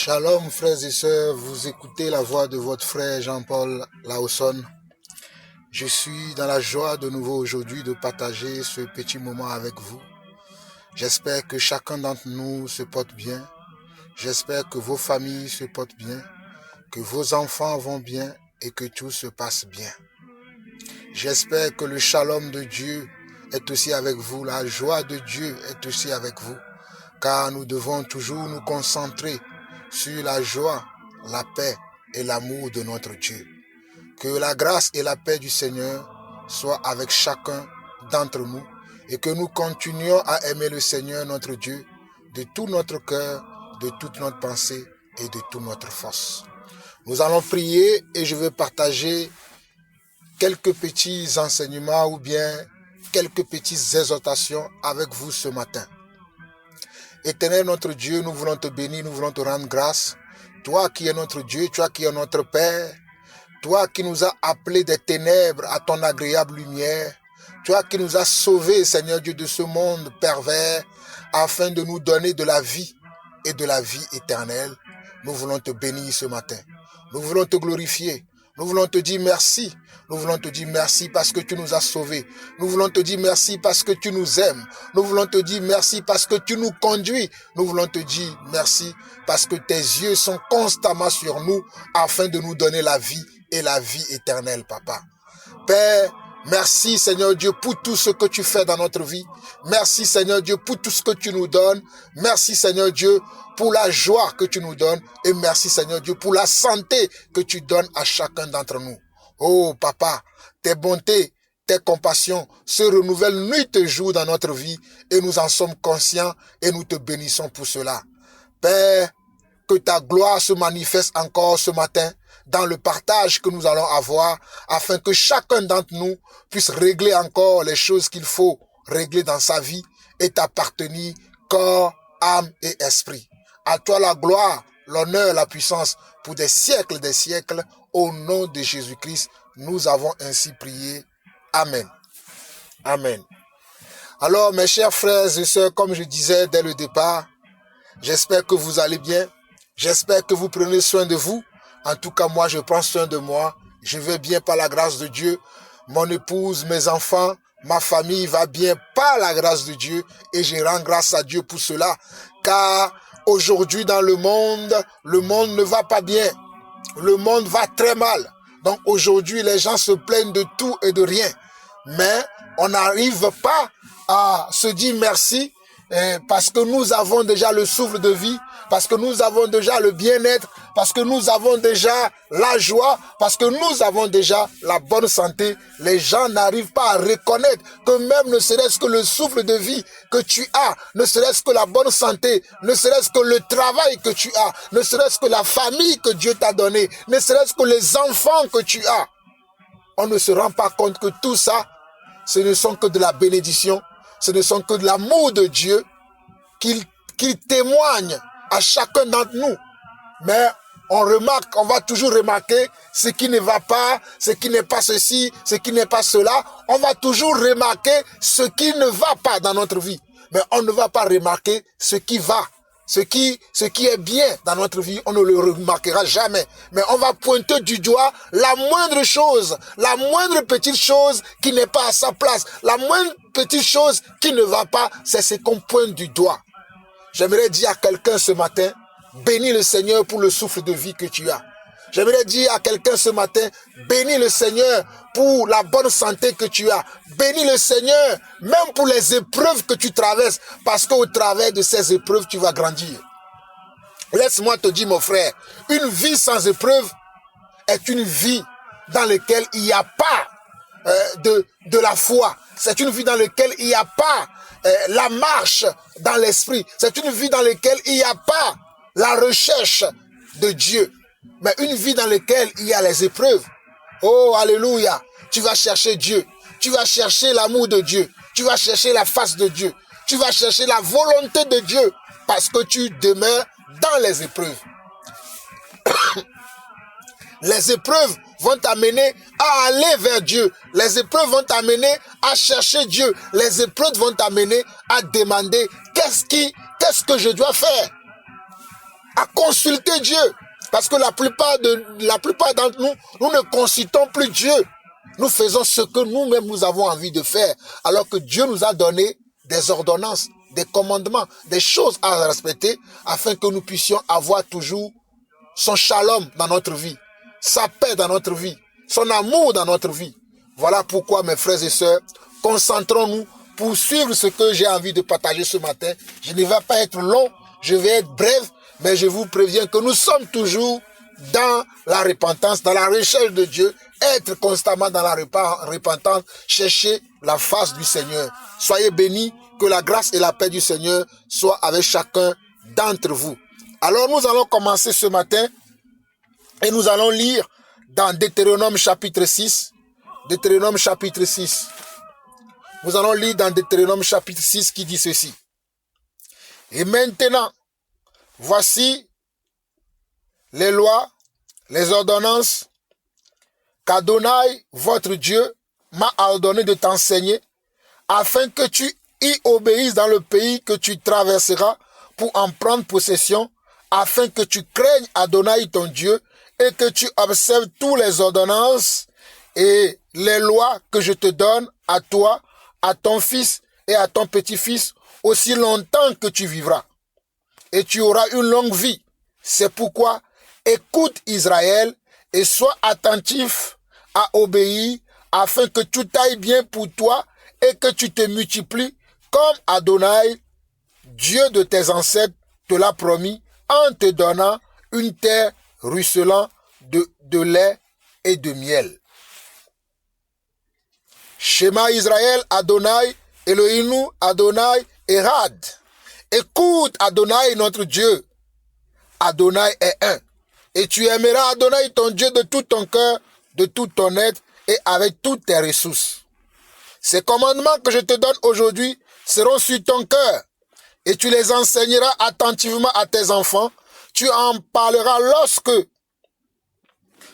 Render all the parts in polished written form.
Shalom frères et sœurs, vous écoutez la voix de votre frère Jean-Paul Laosson. Je suis dans la joie de nouveau aujourd'hui de partager ce petit moment avec vous. J'espère que chacun d'entre nous se porte bien. J'espère que vos familles se portent bien, que vos enfants vont bien et que tout se passe bien. J'espère que le shalom de Dieu est aussi avec vous, la joie de Dieu est aussi avec vous, car nous devons toujours nous concentrer sur la joie, la paix et l'amour de notre Dieu. Que la grâce et la paix du Seigneur soient avec chacun d'entre nous et que nous continuions à aimer le Seigneur notre Dieu de tout notre cœur, de toute notre pensée et de toute notre force. Nous allons prier et je vais partager quelques petits enseignements ou bien quelques petites exhortations avec vous ce matin. Éternel notre Dieu, nous voulons te bénir, nous voulons te rendre grâce. Toi qui es notre Dieu, toi qui es notre Père, toi qui nous as appelés des ténèbres à ton agréable lumière, toi qui nous as sauvés, Seigneur Dieu, de ce monde pervers, afin de nous donner de la vie et de la vie éternelle. Nous voulons te bénir ce matin. Nous voulons te glorifier. Nous voulons te dire merci. Nous voulons te dire merci parce que tu nous as sauvés. Nous voulons te dire merci parce que tu nous aimes. Nous voulons te dire merci parce que tu nous conduis. Nous voulons te dire merci parce que tes yeux sont constamment sur nous afin de nous donner la vie et la vie éternelle, Papa. Père, merci Seigneur Dieu pour tout ce que tu fais dans notre vie. Merci Seigneur Dieu pour tout ce que tu nous donnes. Merci Seigneur Dieu pour la joie que tu nous donnes. Et merci Seigneur Dieu pour la santé que tu donnes à chacun d'entre nous. Oh Papa, tes bontés, tes compassions se renouvellent nuit et jour dans notre vie et nous en sommes conscients et nous te bénissons pour cela. Père, que ta gloire se manifeste encore ce matin dans le partage que nous allons avoir afin que chacun d'entre nous puisse régler encore les choses qu'il faut régler dans sa vie et t'appartenir corps, âme et esprit. À toi la gloire, l'honneur, la puissance pour des siècles, au nom de Jésus-Christ, nous avons ainsi prié. Amen. Amen. Alors, mes chers frères et sœurs, comme je disais dès le départ, j'espère que vous allez bien. J'espère que vous prenez soin de vous. En tout cas, moi, je prends soin de moi. Je vais bien par la grâce de Dieu. Mon épouse, mes enfants, ma famille va bien par la grâce de Dieu. Et je rends grâce à Dieu pour cela. Car aujourd'hui, dans le monde ne va pas bien. Le monde va très mal. Donc aujourd'hui, les gens se plaignent de tout et de rien. Mais on n'arrive pas à se dire merci parce que nous avons déjà le souffle de vie, parce que nous avons déjà le bien-être, parce que nous avons déjà la joie, parce que nous avons déjà la bonne santé. Les gens n'arrivent pas à reconnaître que même ne serait-ce que le souffle de vie que tu as, ne serait-ce que la bonne santé, ne serait-ce que le travail que tu as, ne serait-ce que la famille que Dieu t'a donnée, ne serait-ce que les enfants que tu as. On ne se rend pas compte que tout ça, ce ne sont que de la bénédiction, ce ne sont que de l'amour de Dieu qu'il témoigne à chacun d'entre nous. Mais on va toujours remarquer ce qui ne va pas, ce qui n'est pas ceci, ce qui n'est pas cela. On va toujours remarquer ce qui ne va pas dans notre vie. Mais on ne va pas remarquer ce qui va. Ce qui est bien dans notre vie, on ne le remarquera jamais. Mais on va pointer du doigt la moindre chose, la moindre petite chose qui n'est pas à sa place. La moindre petite chose qui ne va pas, c'est ce qu'on pointe du doigt. J'aimerais dire à quelqu'un ce matin, bénis le Seigneur pour le souffle de vie que tu as. J'aimerais dire à quelqu'un ce matin, bénis le Seigneur pour la bonne santé que tu as. Bénis le Seigneur même pour les épreuves que tu traverses, parce qu'au travers de ces épreuves, tu vas grandir. Laisse-moi te dire, mon frère, une vie sans épreuve est une vie dans laquelle il n'y a pas de la foi. C'est une vie dans laquelle il n'y a pas la marche dans l'esprit. C'est une vie dans laquelle il n'y a pas la recherche de Dieu. Mais une vie dans laquelle il y a les épreuves. Oh, alléluia. Tu vas chercher Dieu. Tu vas chercher l'amour de Dieu. Tu vas chercher la face de Dieu. Tu vas chercher la volonté de Dieu. Parce que tu demeures dans les épreuves. Les épreuves vont t'amener à aller vers Dieu. Les épreuves vont t'amener à chercher Dieu. Les épreuves vont t'amener à demander qu'est-ce que je dois faire. à consulter Dieu. Parce que la plupart d'entre nous, nous ne consultons plus Dieu. Nous faisons ce que nous-mêmes nous avons envie de faire. Alors que Dieu nous a donné des ordonnances, des commandements, des choses à respecter afin que nous puissions avoir toujours son shalom dans notre vie, sa paix dans notre vie, son amour dans notre vie. Voilà pourquoi, mes frères et sœurs, concentrons-nous pour suivre ce que j'ai envie de partager ce matin. Je ne vais pas être long, je vais être bref, mais je vous préviens que nous sommes toujours dans la repentance, dans la recherche de Dieu, être constamment dans la repentance, chercher la face du Seigneur. Soyez bénis, que la grâce et la paix du Seigneur soient avec chacun d'entre vous. Alors nous allons commencer ce matin et nous allons lire dans Deutéronome chapitre 6. Deutéronome chapitre 6. Nous allons lire dans Deutéronome chapitre 6 qui dit ceci. Et maintenant, voici les lois, les ordonnances qu'Adonai, votre Dieu, m'a ordonné de t'enseigner, afin que tu y obéisses dans le pays que tu traverseras pour en prendre possession, afin que tu craignes Adonai ton Dieu et que tu observes toutes les ordonnances et les lois que je te donne à toi, à ton fils et à ton petit-fils, aussi longtemps que tu vivras. Et tu auras une longue vie. C'est pourquoi écoute Israël et sois attentif à obéir, afin que tout aille bien pour toi et que tu te multiplies comme Adonai, Dieu de tes ancêtres, te l'a promis en te donnant une terre ruisselant de lait et de miel. Shema Israël, Adonai, Elohinu, Adonai, Erad. Écoute Adonai notre Dieu. Adonai est un. Et tu aimeras Adonai ton Dieu de tout ton cœur, de tout ton être et avec toutes tes ressources. Ces commandements que je te donne aujourd'hui seront sur ton cœur et tu les enseigneras attentivement à tes enfants. Tu en parleras lorsque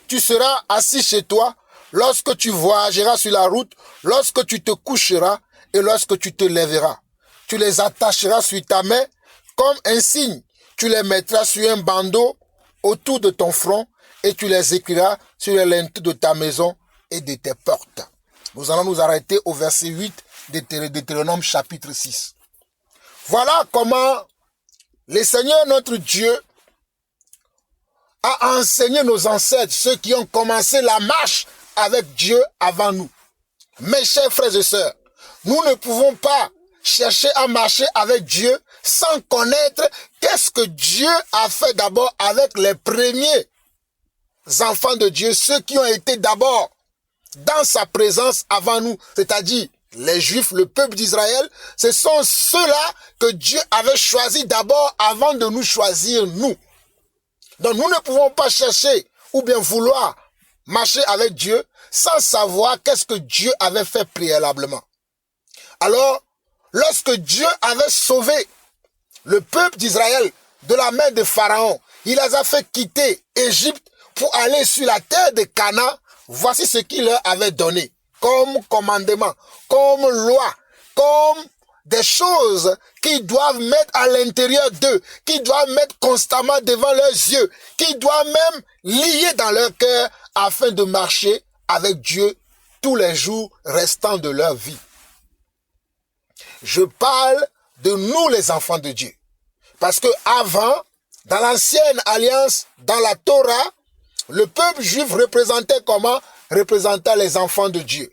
tu seras assis chez toi, lorsque tu voyageras sur la route, lorsque tu te coucheras et lorsque tu te lèveras. Tu les attacheras sur ta main comme un signe. Tu les mettras sur un bandeau autour de ton front et tu les écriras sur les linteaux de ta maison et de tes portes. Nous allons nous arrêter au verset 8 de Deutéronome chapitre 6. Voilà comment le Seigneur notre Dieu a enseigné nos ancêtres, ceux qui ont commencé la marche avec Dieu avant nous. Mes chers frères et sœurs, nous ne pouvons pas chercher à marcher avec Dieu sans connaître qu'est-ce que Dieu a fait d'abord avec les premiers enfants de Dieu, ceux qui ont été d'abord dans sa présence avant nous, c'est-à-dire les Juifs, le peuple d'Israël. Ce sont ceux-là que Dieu avait choisis d'abord avant de nous choisir nous. Donc nous ne pouvons pas chercher ou bien vouloir marcher avec Dieu sans savoir qu'est-ce que Dieu avait fait préalablement. Alors, lorsque Dieu avait sauvé le peuple d'Israël de la main de Pharaon, il les a fait quitter Égypte pour aller sur la terre de Canaan. Voici ce qu'il leur avait donné comme commandement, comme loi, comme des choses qu'ils doivent mettre à l'intérieur d'eux, qu'ils doivent mettre constamment devant leurs yeux, qu'ils doivent même lier dans leur cœur afin de marcher avec Dieu tous les jours restants de leur vie. Je parle de nous les enfants de Dieu. Parce que avant, dans l'ancienne alliance, dans la Torah, le peuple juif représentait comment? Représentait les enfants de Dieu.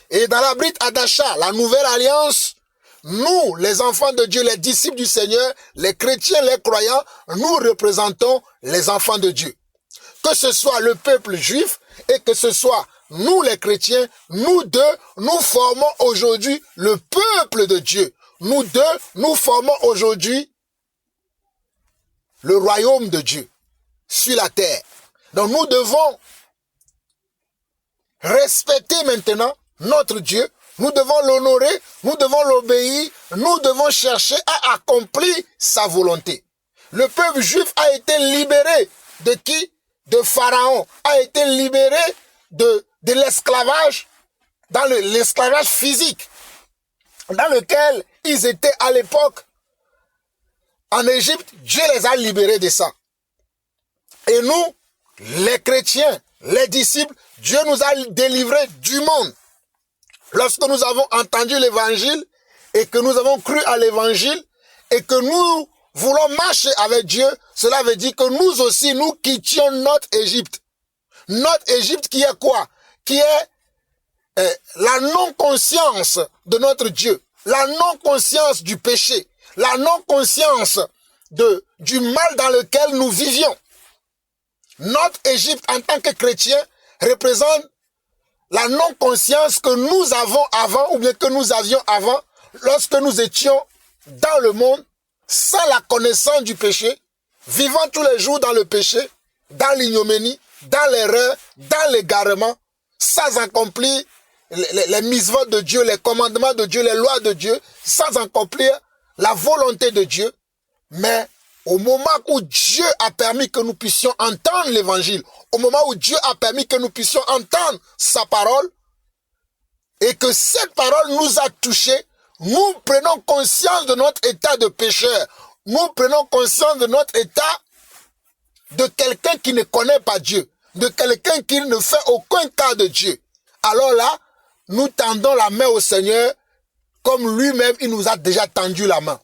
Et dans la Brit Hadasha, la nouvelle alliance, nous, les enfants de Dieu, les disciples du Seigneur, les chrétiens, les croyants, nous représentons les enfants de Dieu. Que ce soit le peuple juif et que ce soit nous les chrétiens, nous deux, nous formons aujourd'hui le peuple de Dieu. Nous deux, nous formons aujourd'hui le royaume de Dieu sur la terre. Donc nous devons respecter maintenant notre Dieu, nous devons l'honorer, nous devons l'obéir, nous devons chercher à accomplir sa volonté. Le peuple juif a été libéré de qui? De Pharaon, a été libéré de l'esclavage, dans l'esclavage physique, dans lequel ils étaient à l'époque en Égypte, Dieu les a libérés de ça. Et nous, les chrétiens, les disciples, Dieu nous a délivrés du monde. Lorsque nous avons entendu l'évangile et que nous avons cru à l'évangile et que nous voulons marcher avec Dieu, cela veut dire que nous aussi, nous quittions notre Égypte. Notre Égypte qui est quoi? Qui est la non-conscience de notre Dieu, la non-conscience du péché, la non-conscience du mal dans lequel nous vivions. Notre Égypte en tant que chrétien représente la non-conscience que nous avons avant ou bien que nous avions avant lorsque nous étions dans le monde sans la connaissance du péché, vivant tous les jours dans le péché, dans l'ignominie, dans l'erreur, dans l'égarement, sans accomplir les mitzvot de Dieu, les commandements de Dieu, les lois de Dieu, sans accomplir la volonté de Dieu. Mais au moment où Dieu a permis que nous puissions entendre l'évangile, au moment où Dieu a permis que nous puissions entendre sa parole, et que cette parole nous a touchés, nous prenons conscience de notre état de pécheur. Nous prenons conscience de notre état de quelqu'un qui ne connaît pas Dieu, de quelqu'un qui ne fait aucun cas de Dieu. Alors là, nous tendons la main au Seigneur comme lui-même, il nous a déjà tendu la main.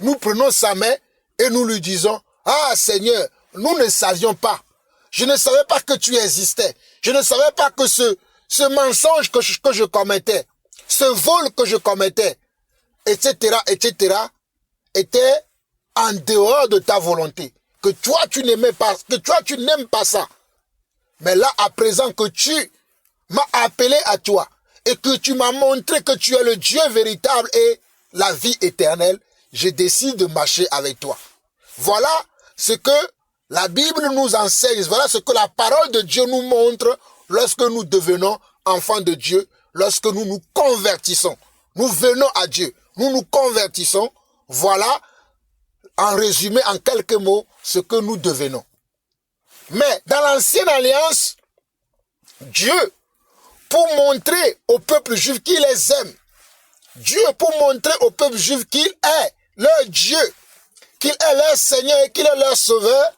Nous prenons sa main et nous lui disons, « Ah Seigneur, nous ne savions pas. Je ne savais pas que tu existais. Je ne savais pas que ce mensonge que je commettais, ce vol que je commettais, etc., était en dehors de ta volonté. Que toi, tu n'aimais pas, que toi, tu n'aimes pas ça. Mais là, à présent que tu m'as appelé à toi et que tu m'as montré que tu es le Dieu véritable et la vie éternelle, je décide de marcher avec toi. » Voilà ce que la Bible nous enseigne. Voilà ce que la parole de Dieu nous montre lorsque nous devenons enfants de Dieu, lorsque nous nous convertissons. Nous venons à Dieu, nous nous convertissons. Voilà, en résumé, en quelques mots, ce que nous devenons. Mais dans l'ancienne alliance, Dieu, pour montrer au peuple juif qu'il les aime, Dieu, pour montrer au peuple juif qu'il est leur Dieu, qu'il est leur Seigneur et qu'il est leur Sauveur,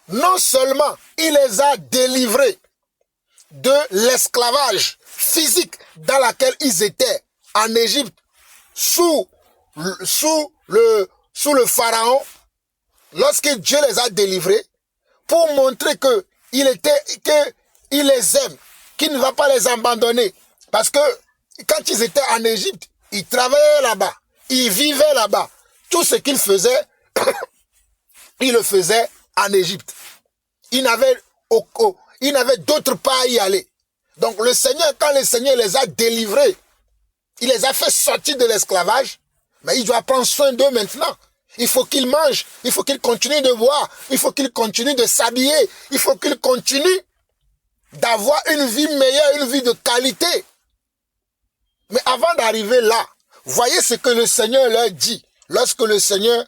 non seulement il les a délivrés de l'esclavage physique dans laquelle ils étaient en Égypte, sous le pharaon, lorsque Dieu les a délivrés, pour montrer qu'il les aime, qu'il ne va pas les abandonner. Parce que quand ils étaient en Égypte, ils travaillaient là-bas, ils vivaient là-bas. Tout ce qu'ils faisaient, ils le faisaient en Égypte. Ils n'avaient d'autre part à y aller. Donc le Seigneur, quand le Seigneur les a délivrés, il les a fait sortir de l'esclavage, mais il doit prendre soin d'eux maintenant. Il faut qu'ils mangent, il faut qu'ils continuent de boire, il faut qu'ils continuent de s'habiller, il faut qu'ils continuent d'avoir une vie meilleure, une vie de qualité. Mais avant d'arriver là, voyez ce que le Seigneur leur dit lorsque le Seigneur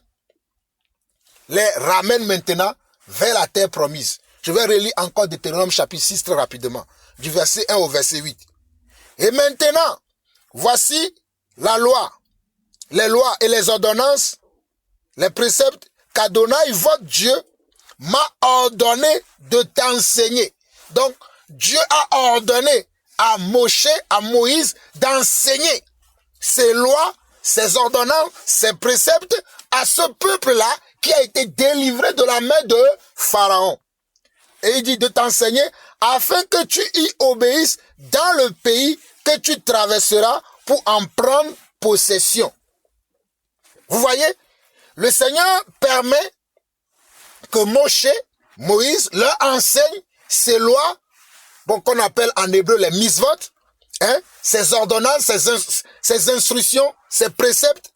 les ramène maintenant vers la terre promise. Je vais relire encore Deutéronome chapitre 6 très rapidement, du verset 1 au verset 8. Et maintenant, voici la loi, les lois et les ordonnances, les préceptes qu'Adonai, votre Dieu, m'a ordonné de t'enseigner. Donc, Dieu a ordonné à Moïse, d'enseigner ces lois, ces ordonnances, ces préceptes à ce peuple-là qui a été délivré de la main de Pharaon. Et il dit de t'enseigner afin que tu y obéisses dans le pays que tu traverseras pour en prendre possession. Vous voyez, le Seigneur permet que Moïse leur enseigne ces lois, bon, qu'on appelle en hébreu les mitzvot, ces ordonnances, ces instructions, ces préceptes,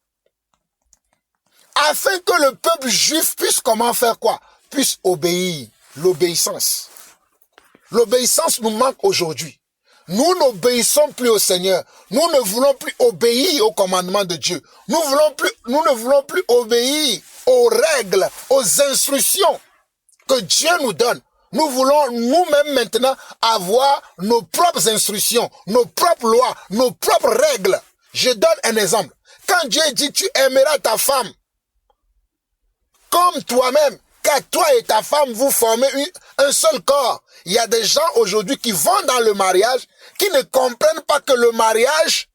afin que le peuple juif puisse comment faire quoi? Puisse obéir. L'obéissance. L'obéissance nous manque aujourd'hui. Nous n'obéissons plus au Seigneur. Nous ne voulons plus obéir aux commandements de Dieu. Nous ne voulons plus obéir aux règles, aux instructions que Dieu nous donne. Nous voulons nous-mêmes maintenant avoir nos propres instructions, nos propres lois, nos propres règles. Je donne un exemple. Quand Dieu dit tu aimeras ta femme comme toi-même, car toi et ta femme, vous formez un seul corps. Il y a des gens aujourd'hui qui vont dans le mariage, qui ne comprennent pas que le mariage,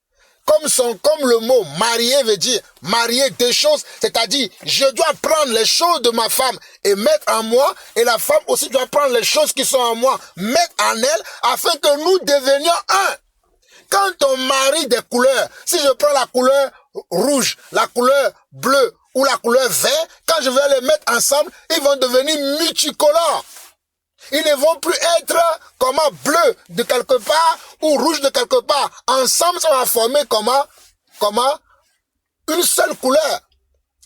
comme le mot marier veut dire marier des choses, c'est-à-dire je dois prendre les choses de ma femme et mettre en moi, et la femme aussi doit prendre les choses qui sont en moi, mettre en elle, afin que nous devenions un. Quand on marie des couleurs, si je prends la couleur rouge, la couleur bleue ou la couleur vert, quand je vais les mettre ensemble, ils vont devenir multicolores. Ils ne vont plus être comment bleu de quelque part ou rouge de quelque part. Ensemble, ça va former comment une seule couleur,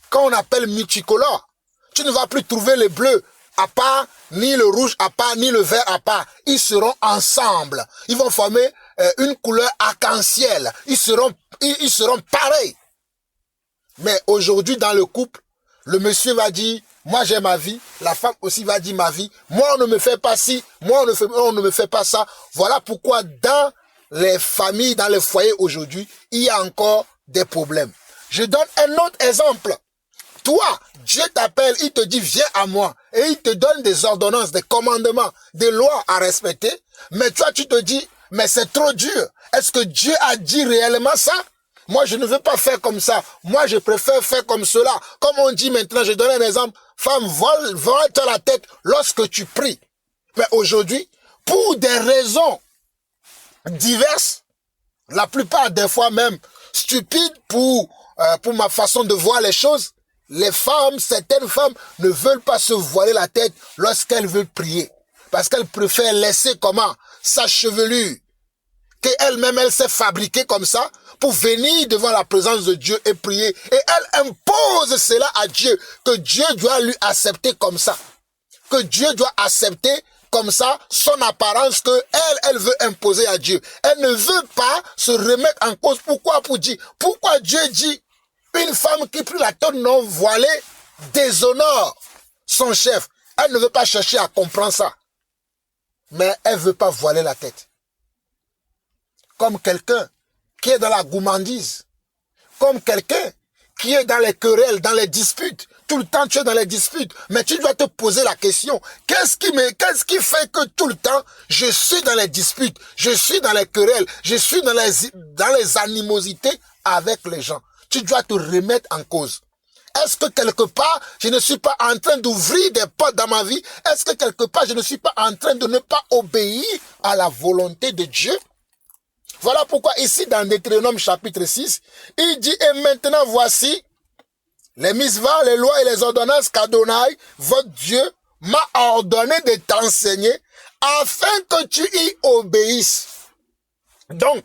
qu'on appelle multicolore. Tu ne vas plus trouver le bleu à part, ni le rouge à part, ni le vert à part. Ils seront ensemble. Ils vont former une couleur arc-en-ciel. Ils seront pareils. Mais aujourd'hui, dans le couple, le monsieur va dire, moi j'ai ma vie, la femme aussi va dire ma vie, moi on ne me fait pas ci, moi on ne me fait pas ça. Voilà pourquoi dans les familles, dans les foyers aujourd'hui, il y a encore des problèmes. Je donne un autre exemple. Toi, Dieu t'appelle, il te dit viens à moi, et il te donne des ordonnances, des commandements, des lois à respecter, mais toi tu te dis, mais c'est trop dur. Est-ce que Dieu a dit réellement ça? Moi, je ne veux pas faire comme ça. Moi, je préfère faire comme cela. Comme on dit maintenant, je donne un exemple. Femme, voile-toi la tête lorsque tu pries. Mais aujourd'hui, pour des raisons diverses, la plupart des fois même stupides pour ma façon de voir les choses, les femmes, certaines femmes ne veulent pas se voiler la tête lorsqu'elles veulent prier. Parce qu'elles préfèrent laisser comment? Sa chevelure, qu'elle-même, elle s'est fabriquée comme ça, pour venir devant la présence de Dieu et prier. Et elle impose cela à Dieu, que Dieu doit lui accepter comme ça. Que Dieu doit accepter comme ça son apparence que elle veut imposer à Dieu. Elle ne veut pas se remettre en cause. Pourquoi? Pourquoi Dieu dit, une femme qui prie la tête non voilée déshonore son chef. Elle ne veut pas chercher à comprendre ça. Mais elle ne veut pas voiler la tête. Comme quelqu'un qui est dans la gourmandise, comme quelqu'un qui est dans les querelles, dans les disputes. Tout le temps, tu es dans les disputes. Mais tu dois te poser la question, qu'est-ce qui fait que tout le temps, je suis dans les disputes, je suis dans les querelles, je suis dans les animosités avec les gens. Tu dois te remettre en cause. Est-ce que quelque part, je ne suis pas en train d'ouvrir des portes dans ma vie? Est-ce que quelque part, je ne suis pas en train de ne pas obéir à la volonté de Dieu? Voilà pourquoi ici dans Deutéronome chapitre 6, il dit, et maintenant voici les misvahs, les lois et les ordonnances qu'Adonai, votre Dieu, m'a ordonné de t'enseigner afin que tu y obéisses. Donc,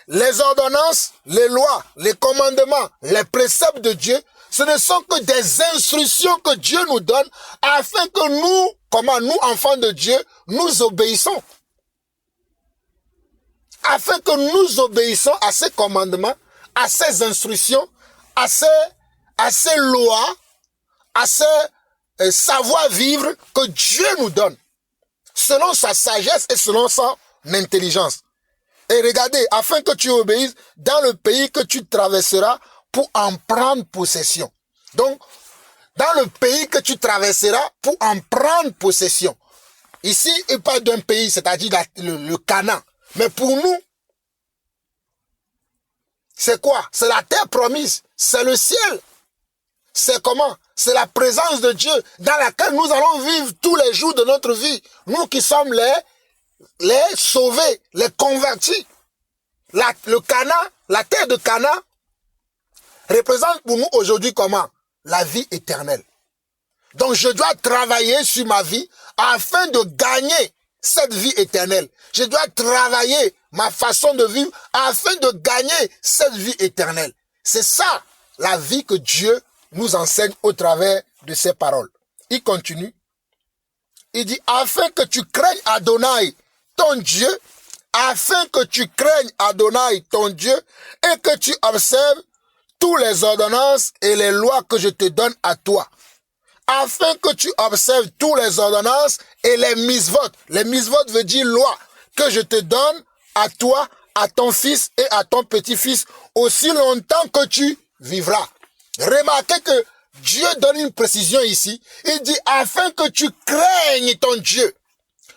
les ordonnances, les lois, les commandements, les préceptes de Dieu, ce ne sont que des instructions que Dieu nous donne afin que nous, enfants de Dieu, nous obéissons. Afin que nous obéissons à ces commandements, à ces instructions, à ces lois, à ces savoir-vivre que Dieu nous donne, selon sa sagesse et selon son intelligence. Et regardez, afin que tu obéisses dans le pays que tu traverseras pour en prendre possession. Donc, dans le pays que tu traverseras pour en prendre possession. Ici, il parle d'un pays, c'est-à-dire le Canaan. Mais pour nous, c'est quoi? C'est la terre promise, c'est le ciel. C'est comment? C'est la présence de Dieu dans laquelle nous allons vivre tous les jours de notre vie. Nous qui sommes les sauvés, les convertis. Le Canaan, la terre de Canaan, représente pour nous aujourd'hui comment? La vie éternelle. Donc je dois travailler sur ma vie afin de gagner cette vie éternelle. Je dois travailler ma façon de vivre afin de gagner cette vie éternelle. C'est ça la vie que Dieu nous enseigne au travers de ses paroles. Il continue. Il dit, afin que tu craignes Adonai, ton Dieu, afin que tu craignes Adonai, ton Dieu, et que tu observes toutes les ordonnances et les lois que je te donne à toi. Afin que tu observes toutes les ordonnances et les misvot. Les misvot veut dire loi, que je te donne à toi, à ton fils et à ton petit-fils, aussi longtemps que tu vivras. Remarquez que Dieu donne une précision ici. Il dit, afin que tu craignes ton Dieu.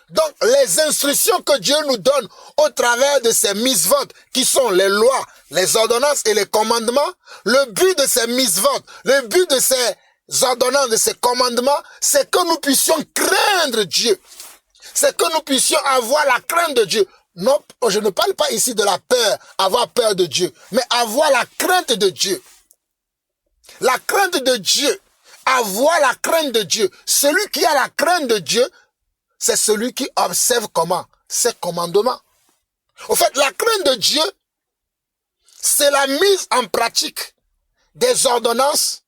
Donc, les instructions que Dieu nous donne au travers de ces mitzvot, qui sont les lois, les ordonnances et les commandements, le but de ces mitzvot, le but de ces ordonnances, de ces commandements, c'est que nous puissions craindre Dieu. C'est que nous puissions avoir la crainte de Dieu. Non, je ne parle pas ici de la peur, avoir peur de Dieu, mais avoir la crainte de Dieu. La crainte de Dieu, avoir la crainte de Dieu. Celui qui a la crainte de Dieu, c'est celui qui observe comment? Ses commandements. Au fait, la crainte de Dieu, c'est la mise en pratique des ordonnances,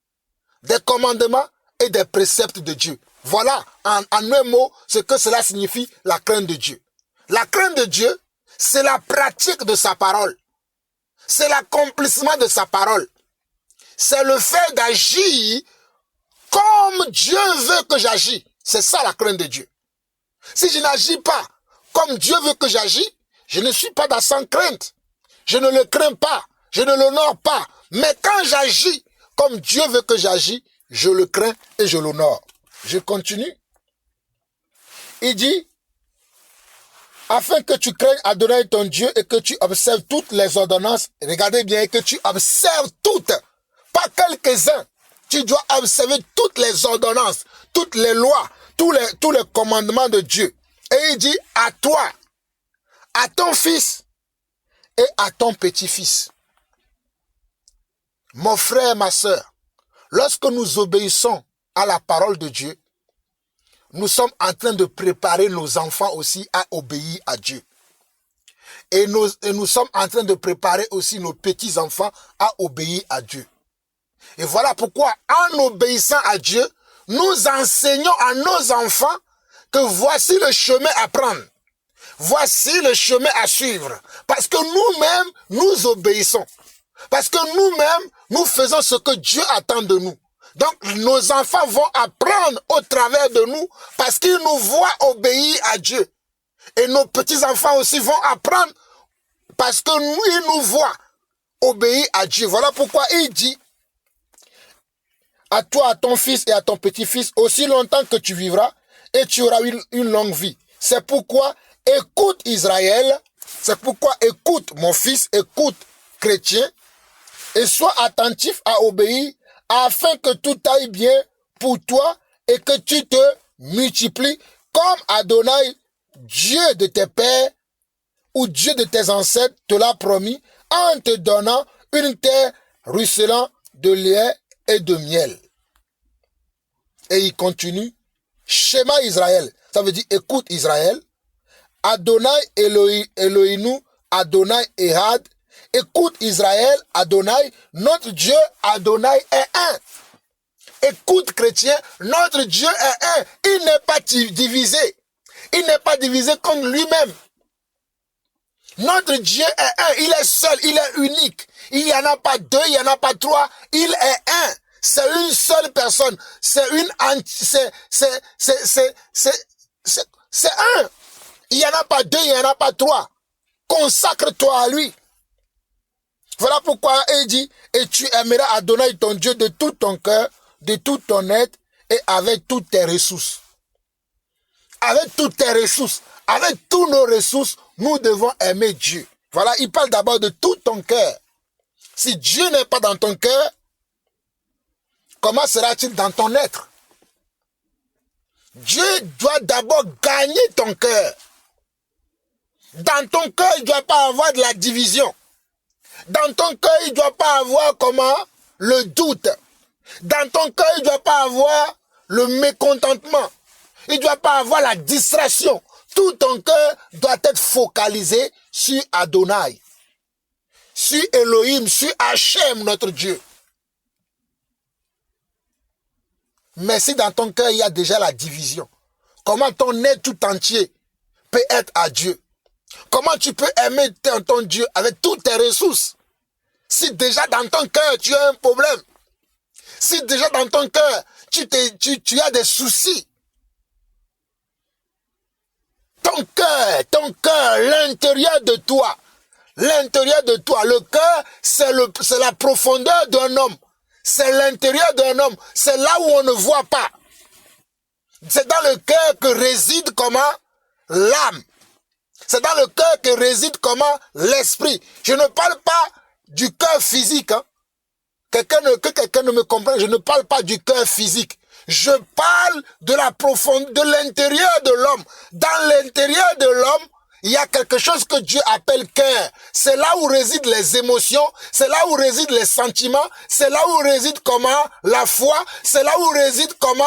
des commandements et des préceptes de Dieu. Voilà, en un mot, ce que cela signifie, la crainte de Dieu. La crainte de Dieu, c'est la pratique de sa parole. C'est l'accomplissement de sa parole. C'est le fait d'agir comme Dieu veut que j'agisse. C'est ça la crainte de Dieu. Si je n'agis pas comme Dieu veut que j'agisse, je ne suis pas dans sa crainte. Je ne le crains pas. Je ne l'honore pas. Mais quand j'agis comme Dieu veut que j'agisse, je le crains et je l'honore. Je continue. Il dit, afin que tu craignes Adonai ton Dieu et que tu observes toutes les ordonnances, regardez bien, que tu observes toutes, pas quelques-uns. Tu dois observer toutes les ordonnances, toutes les lois, tous les commandements de Dieu. Et il dit à toi, à ton fils et à ton petit-fils. Mon frère, ma sœur, lorsque nous obéissons à la parole de Dieu, nous sommes en train de préparer nos enfants aussi à obéir à Dieu. Et nous sommes en train de préparer aussi nos petits-enfants à obéir à Dieu. Et voilà pourquoi, en obéissant à Dieu, nous enseignons à nos enfants que voici le chemin à prendre. Voici le chemin à suivre. Parce que nous-mêmes, nous obéissons. Parce que nous-mêmes, nous faisons ce que Dieu attend de nous. Donc, nos enfants vont apprendre au travers de nous parce qu'ils nous voient obéir à Dieu. Et nos petits-enfants aussi vont apprendre parce que nous, ils nous voient obéir à Dieu. Voilà pourquoi il dit à toi, à ton fils et à ton petit-fils, aussi longtemps que tu vivras, et tu auras une longue vie. C'est pourquoi, écoute Israël, c'est pourquoi écoute mon fils, écoute chrétien, et sois attentif à obéir, afin que tout aille bien pour toi, et que tu te multiplies, comme Adonai, Dieu de tes pères, ou Dieu de tes ancêtres, te l'a promis, en te donnant une terre ruisselant de lait et de miel. Et il continue, Shema Israël, ça veut dire écoute Israël, Adonai Elohinu, Adonai Ehad, écoute Israël, Adonai, notre Dieu Adonai est un. Écoute chrétien, notre Dieu est un, il n'est pas divisé, il n'est pas divisé comme lui-même. Notre Dieu est un, il est seul, il est unique. Il n'y en a pas deux, il n'y en a pas trois, il est un. C'est une seule personne. C'est un. Il n'y en a pas deux, il n'y en a pas trois. Consacre-toi à lui. Voilà pourquoi il dit, et tu aimeras Adonai ton Dieu de tout ton cœur, de tout ton être et avec toutes tes ressources. Avec toutes tes ressources, avec tous nos ressources, nous devons aimer Dieu. Voilà, il parle d'abord de tout ton cœur. Si Dieu n'est pas dans ton cœur, comment sera-t-il dans ton être? Dieu doit d'abord gagner ton cœur. Dans ton cœur, il ne doit pas avoir de la division. Dans ton cœur, il ne doit pas avoir comment? Le doute. Dans ton cœur, il ne doit pas avoir le mécontentement. Il ne doit pas avoir la distraction. Tout ton cœur doit être focalisé sur Adonai, sur Elohim, sur Hachem, notre Dieu. Mais si dans ton cœur, il y a déjà la division, comment ton être tout entier peut être à Dieu? Comment tu peux aimer ton Dieu avec toutes tes ressources? Si déjà dans ton cœur, tu as un problème, si déjà dans ton cœur, tu as des soucis, ton cœur, l'intérieur de toi, le cœur, c'est la profondeur d'un homme. C'est l'intérieur d'un homme. C'est là où on ne voit pas. C'est dans le cœur que réside comment? L'âme. C'est dans le cœur que réside comment? L'esprit. Je ne parle pas du cœur physique. Hein. Que quelqu'un ne me comprenne, je ne parle pas du cœur physique. Je parle de la profondeur, de l'intérieur de l'homme. Dans l'intérieur de l'homme, il y a quelque chose que Dieu appelle cœur. C'est là où résident les émotions, c'est là où résident les sentiments, c'est là où réside comment? La foi, c'est là où réside comment?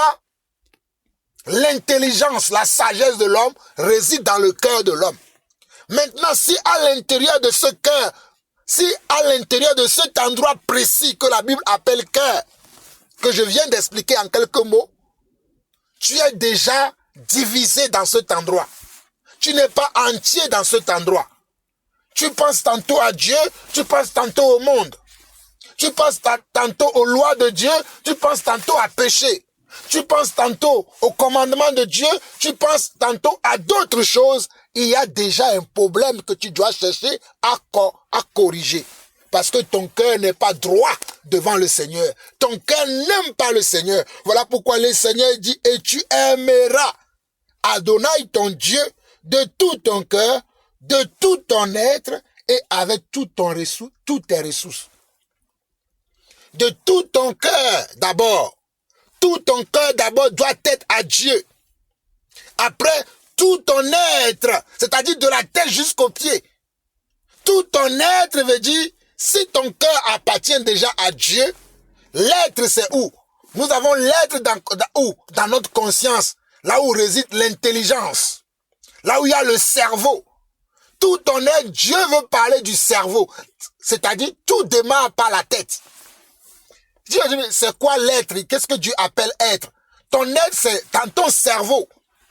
L'intelligence, la sagesse de l'homme réside dans le cœur de l'homme. Maintenant, si à l'intérieur de ce cœur, si à l'intérieur de cet endroit précis que la Bible appelle cœur, que je viens d'expliquer en quelques mots, tu es déjà divisé dans cet endroit. Tu n'es pas entier dans cet endroit. Tu penses tantôt à Dieu, tu penses tantôt au monde. Tu penses tantôt aux lois de Dieu, tu penses tantôt à péché. Tu penses tantôt au commandement de Dieu, tu penses tantôt à d'autres choses. Il y a déjà un problème que tu dois chercher à corriger. Parce que ton cœur n'est pas droit devant le Seigneur. Ton cœur n'aime pas le Seigneur. Voilà pourquoi le Seigneur dit, et tu aimeras Adonai ton Dieu de tout ton cœur, de tout ton être et avec toutes tes ressources. De tout ton cœur d'abord. Tout ton cœur d'abord doit être à Dieu. Après, tout ton être, c'est-à-dire de la tête jusqu'aux pieds. Tout ton être veut dire, si ton cœur appartient déjà à Dieu, l'être c'est où? Nous avons l'être dans notre conscience, là où réside l'intelligence, là où il y a le cerveau. Tout ton être, Dieu veut parler du cerveau, c'est-à-dire tout démarre par la tête. C'est quoi l'être? Qu'est-ce que Dieu appelle être? Ton être, c'est dans ton cerveau,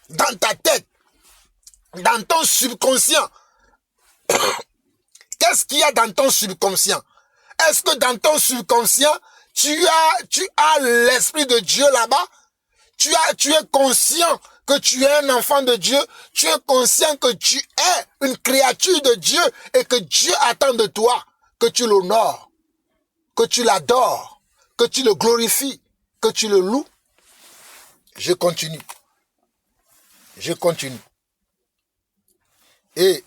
dans ta tête, dans ton subconscient. Qu'est-ce qu'il y a dans ton subconscient? Est-ce que dans ton subconscient, tu as l'Esprit de Dieu là-bas? Tu es conscient que tu es un enfant de Dieu? Tu es conscient que tu es une créature de Dieu et que Dieu attend de toi que tu l'honores, que tu l'adores, que tu le glorifies, que tu le loues? Je continue. Et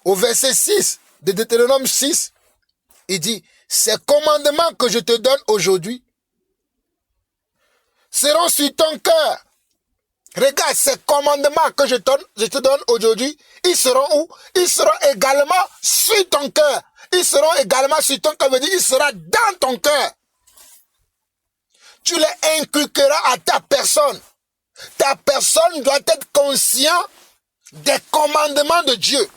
au verset 6 de Deutéronome 6, il dit, ces commandements que je te donne aujourd'hui seront sur ton cœur. Regarde, ces commandements que je te donne aujourd'hui, ils seront où? Ils seront également sur ton cœur. Ils seront également sur ton cœur, veut dire, ils seront dans ton cœur. Tu les inculqueras à ta personne. Ta personne doit être consciente des commandements de Dieu.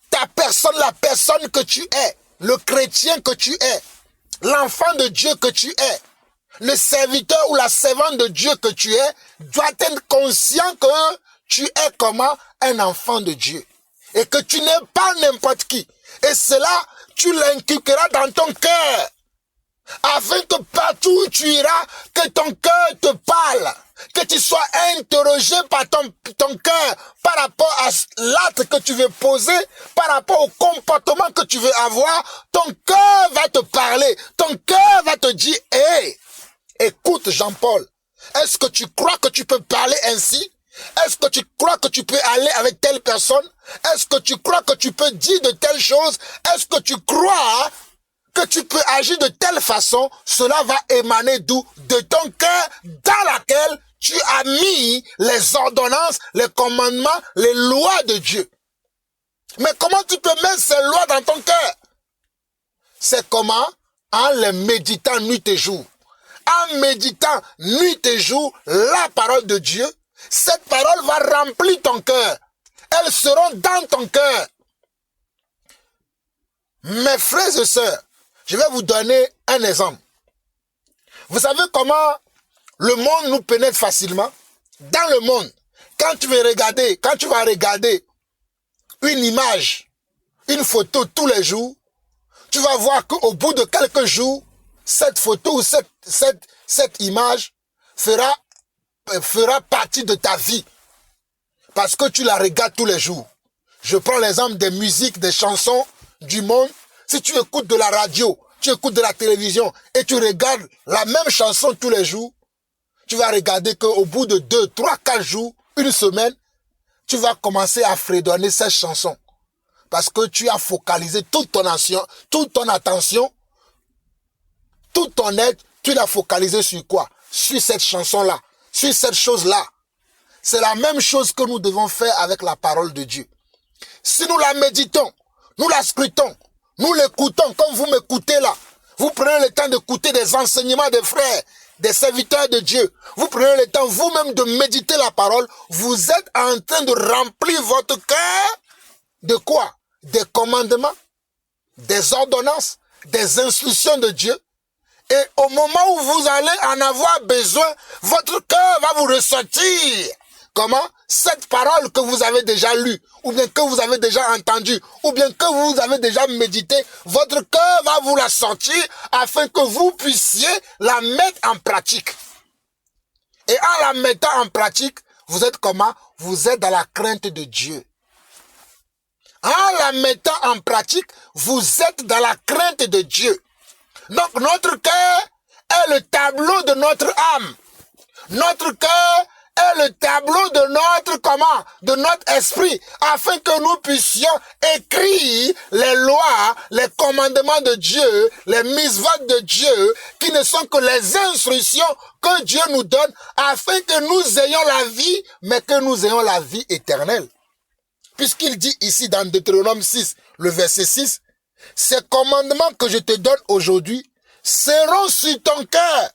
Ta personne, la personne que tu es, le chrétien que tu es, l'enfant de Dieu que tu es, le serviteur ou la servante de Dieu que tu es, doit être conscient que tu es comment un enfant de Dieu. Et que tu n'es pas n'importe qui. Et cela, tu l'inculqueras dans ton cœur. Afin que partout où tu iras, que ton cœur te parle. Que tu sois interrogé par ton cœur par rapport à l'acte que tu veux poser, par rapport au comportement que tu veux avoir. Ton cœur va te parler. Ton cœur va te dire, hey, écoute Jean-Paul, est-ce que tu crois que tu peux parler ainsi? Est-ce que tu crois que tu peux aller avec telle personne? Est-ce que tu crois que tu peux dire de telles choses? Est-ce que tu crois que tu peux agir de telle façon? Cela va émaner d'où? De ton cœur dans laquelle tu as mis les ordonnances, les commandements, les lois de Dieu. Mais comment tu peux mettre ces lois dans ton cœur? C'est comment? En les méditant nuit et jour. En méditant nuit et jour la parole de Dieu, cette parole va remplir ton cœur. Elles seront dans ton cœur. Mes frères et sœurs, je vais vous donner un exemple. Vous savez comment le monde nous pénètre facilement? Dans le monde, quand tu vas regarder une image, une photo tous les jours, tu vas voir qu'au bout de quelques jours, cette photo ou cette image fera partie de ta vie. Parce que tu la regardes tous les jours. Je prends l'exemple des musiques, des chansons du monde. Si tu écoutes de la radio, tu écoutes de la télévision et tu regardes la même chanson tous les jours, tu vas regarder qu'au bout de 2, 3, 4 jours, une semaine, tu vas commencer à fredonner cette chanson. Parce que tu as focalisé toute ton attention, tout ton être, tu l'as focalisé sur quoi? Sur cette chanson-là, sur cette chose-là. C'est la même chose que nous devons faire avec la parole de Dieu. Si nous la méditons, nous la scrutons, nous l'écoutons comme vous m'écoutez là. Vous prenez le temps d'écouter des enseignements des frères, des serviteurs de Dieu. Vous prenez le temps vous-même de méditer la parole. Vous êtes en train de remplir votre cœur de quoi? Des commandements, des ordonnances, des instructions de Dieu. Et au moment où vous allez en avoir besoin, votre cœur va vous ressortir. Comment? Cette parole que vous avez déjà lue, ou bien que vous avez déjà entendue, ou bien que vous avez déjà médité, votre cœur va vous la sortir afin que vous puissiez la mettre en pratique. Et en la mettant en pratique, vous êtes comment? Vous êtes dans la crainte de Dieu. En la mettant en pratique, vous êtes dans la crainte de Dieu. Donc notre cœur est le tableau de notre âme. Notre cœur est le tableau de notre comment? De notre esprit, afin que nous puissions écrire les lois, les commandements de Dieu, les mitzvot de Dieu, qui ne sont que les instructions que Dieu nous donne, afin que nous ayons la vie, mais que nous ayons la vie éternelle. Puisqu'il dit ici dans Deutéronome 6, le verset 6, « Ces commandements que je te donne aujourd'hui seront sur ton cœur,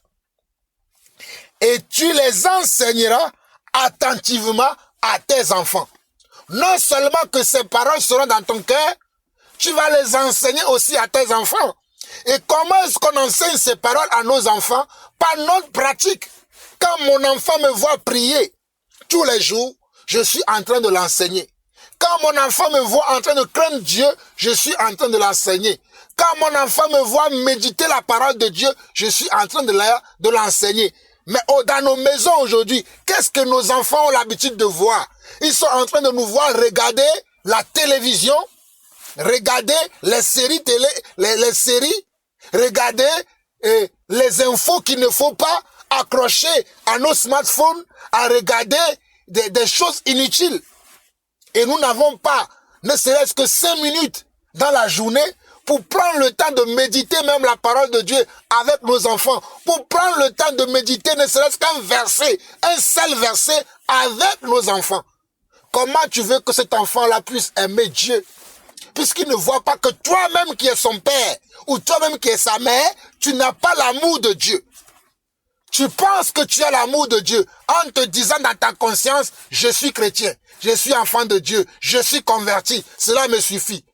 et tu les enseigneras attentivement à tes enfants. » Non seulement que ces paroles seront dans ton cœur, tu vas les enseigner aussi à tes enfants. Et comment est-ce qu'on enseigne ces paroles à nos enfants? Par notre pratique. Quand mon enfant me voit prier tous les jours, je suis en train de l'enseigner. Quand mon enfant me voit en train de craindre Dieu, je suis en train de l'enseigner. Quand mon enfant me voit méditer la parole de Dieu, je suis en train de l'enseigner. Mais dans nos maisons aujourd'hui, qu'est-ce que nos enfants ont l'habitude de voir? Ils sont en train de nous voir regarder la télévision, regarder les séries les séries, regarder les infos qu'il ne faut pas accrocher à nos smartphones, à regarder des choses inutiles. Et nous n'avons pas, ne serait-ce que 5 minutes dans la journée pour prendre le temps de méditer même la parole de Dieu avec nos enfants, pour prendre le temps de méditer ne serait-ce qu'un verset, un seul verset avec nos enfants. Comment tu veux que cet enfant-là puisse aimer Dieu, puisqu'il ne voit pas que toi-même qui es son père, ou toi-même qui es sa mère, tu n'as pas l'amour de Dieu. Tu penses que tu as l'amour de Dieu en te disant dans ta conscience, je suis chrétien, je suis enfant de Dieu, je suis converti, cela me suffit.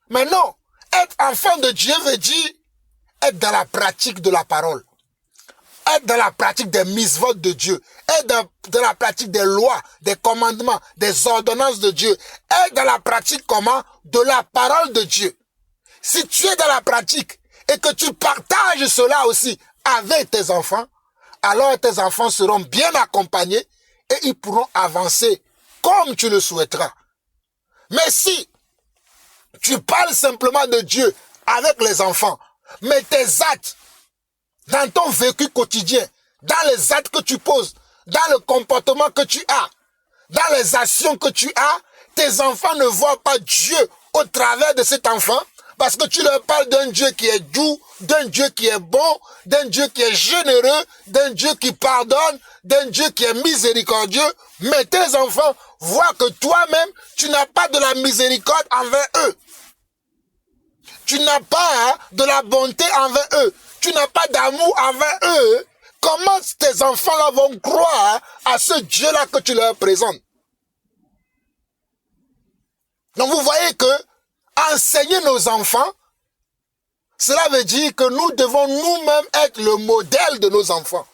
Mais non, être enfant de Dieu veut dire être dans la pratique de la parole, être dans la pratique des mitzvot de Dieu, être dans la pratique des lois, des commandements, des ordonnances de Dieu, être dans la pratique comment? De la parole de Dieu. Si tu es dans la pratique et que tu partages cela aussi avec tes enfants, alors tes enfants seront bien accompagnés et ils pourront avancer comme tu le souhaiteras. Mais si tu parles simplement de Dieu avec les enfants, mais tes actes, dans ton vécu quotidien, dans les actes que tu poses, dans le comportement que tu as, dans les actions que tu as, tes enfants ne voient pas Dieu au travers de cet enfant, parce que tu leur parles d'un Dieu qui est doux, d'un Dieu qui est bon, d'un Dieu qui est généreux, d'un Dieu qui pardonne, d'un Dieu qui est miséricordieux. Mais tes enfants voient que toi-même, tu n'as pas de la miséricorde envers eux. Tu n'as pas de la bonté envers eux. Tu n'as pas d'amour envers eux. Comment tes enfants-là vont croire à ce Dieu-là que tu leur présentes? Donc vous voyez que enseigner nos enfants, cela veut dire que nous devons nous-mêmes être le modèle de nos enfants.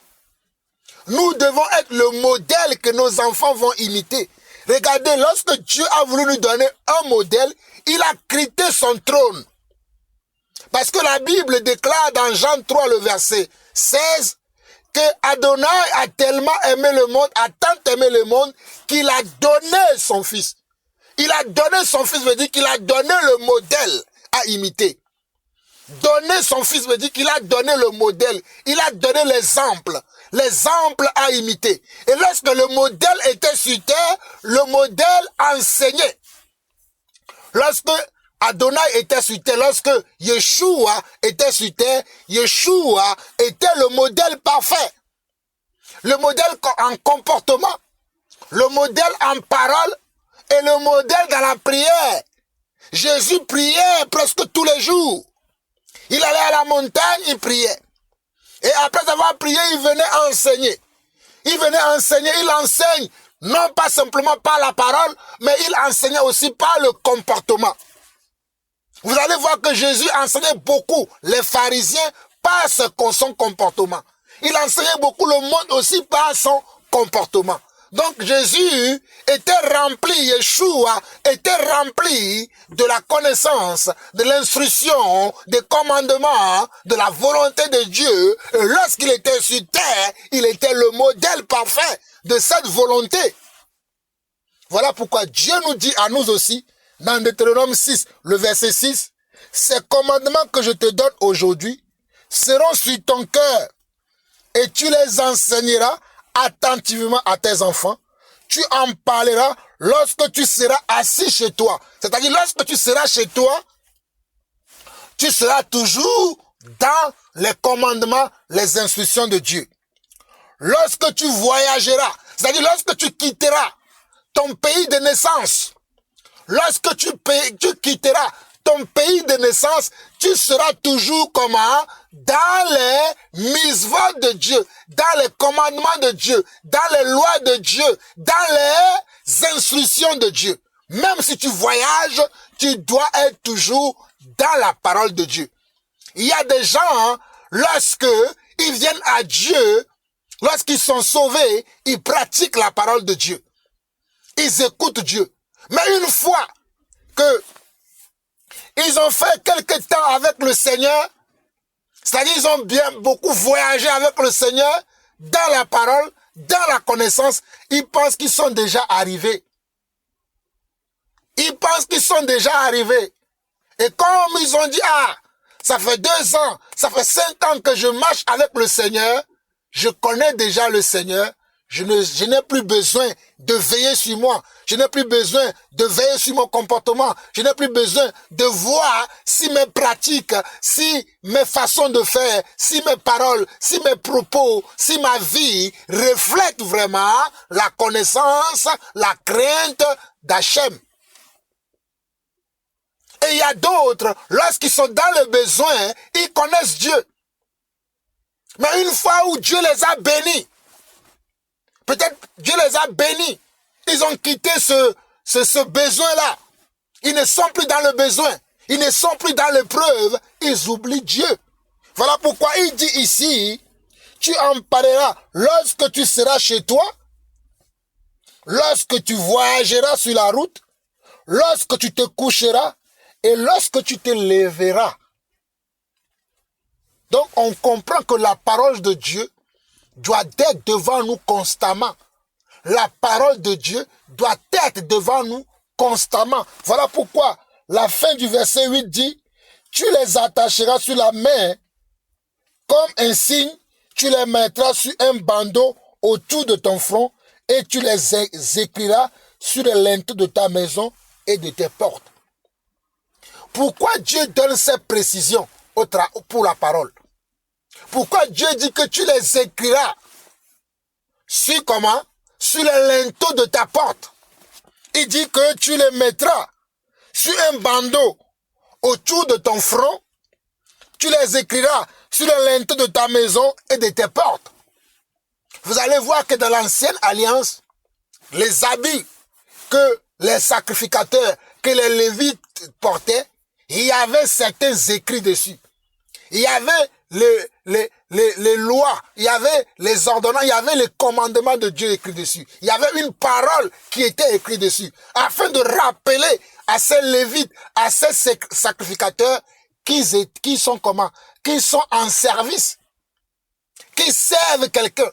Nous devons être le modèle que nos enfants vont imiter. Regardez, lorsque Dieu a voulu nous donner un modèle, il a quitté son trône. Parce que la Bible déclare dans Jean 3, le verset 16, que Adonai a tellement aimé le monde, a tant aimé le monde, qu'il a donné son Fils. Il a donné son Fils, veut dire qu'il a donné le modèle à imiter. Donner son fils veut dire qu'il a donné le modèle, il a donné l'exemple à imiter. Et lorsque le modèle était sur terre, le modèle enseignait. Lorsque Adonai était sur terre, lorsque Yeshua était sur terre, Yeshua était le modèle parfait. Le modèle en comportement, le modèle en parole et le modèle dans la prière. Jésus priait presque tous les jours. Il allait à la montagne, il priait. Et après avoir prié, il venait enseigner. Il venait enseigner, il enseigne, non pas simplement par la parole, mais il enseignait aussi par le comportement. Vous allez voir que Jésus enseignait beaucoup les pharisiens par son comportement. Il enseignait beaucoup le monde aussi par son comportement. Donc Jésus était rempli, Yeshua était rempli de la connaissance, de l'instruction, des commandements, de la volonté de Dieu. Et lorsqu'il était sur terre, il était le modèle parfait de cette volonté. Voilà pourquoi Dieu nous dit à nous aussi, dans Deutéronome 6, le verset 6, « Ces commandements que je te donne aujourd'hui seront sur ton cœur et tu les enseigneras attentivement à tes enfants. Tu en parleras lorsque tu seras assis chez toi. » C'est-à-dire, lorsque tu seras chez toi, tu seras toujours dans les commandements, les instructions de Dieu. Lorsque tu voyageras, c'est-à-dire lorsque tu quitteras ton pays de naissance, lorsque tu quitteras ton pays de naissance, tu seras toujours comment? Dans les mitzvot de Dieu, dans les commandements de Dieu, dans les lois de Dieu, dans les instructions de Dieu. Même si tu voyages, tu dois être toujours dans la parole de Dieu. Il y a des gens, lorsque ils viennent à Dieu, lorsqu'ils sont sauvés, ils pratiquent la parole de Dieu. Ils écoutent Dieu. Mais une fois que ils ont fait quelque temps avec le Seigneur, c'est-à-dire ils ont beaucoup voyagé avec le Seigneur, dans la parole, dans la connaissance, ils pensent qu'ils sont déjà arrivés. Ils pensent qu'ils sont déjà arrivés. Et comme ils ont dit, ah, ça fait 2 ans, ça fait 5 ans que je marche avec le Seigneur, je connais déjà le Seigneur, je n'ai plus besoin de veiller sur moi. Je n'ai plus besoin de veiller sur mon comportement. Je n'ai plus besoin de voir si mes pratiques, si mes façons de faire, si mes paroles, si mes propos, si ma vie reflètent vraiment la connaissance, la crainte d'Hachem. Et il y a d'autres, lorsqu'ils sont dans le besoin, ils connaissent Dieu. Mais une fois où Dieu les a bénis, peut-être Dieu les a bénis, ils ont quitté ce besoin-là. Ils ne sont plus dans le besoin. Ils ne sont plus dans l'épreuve. Ils oublient Dieu. Voilà pourquoi il dit ici, tu en parleras lorsque tu seras chez toi, lorsque tu voyageras sur la route, lorsque tu te coucheras et lorsque tu te lèveras. Donc on comprend que la parole de Dieu doit être devant nous constamment. La parole de Dieu doit être devant nous constamment. Voilà pourquoi la fin du verset 8 dit, tu les attacheras sur la main comme un signe, tu les mettras sur un bandeau autour de ton front et tu les écriras sur les linteaux de ta maison et de tes portes. Pourquoi Dieu donne cette précision pour la parole? Pourquoi Dieu dit que tu les écriras sur comment? Sur les linteaux de ta porte. Il dit que tu les mettras sur un bandeau autour de ton front. Tu les écriras sur les linteaux de ta maison et de tes portes. Vous allez voir que dans l'ancienne alliance, les habits que les sacrificateurs, que les lévites portaient, il y avait certains écrits dessus. Il y avait les lois, il y avait les ordonnances, il y avait les commandements de Dieu écrits dessus. Il y avait une parole qui était écrite dessus, afin de rappeler à ces lévites, à ces sacrificateurs, qui sont comment? Qui sont en service, qui servent quelqu'un,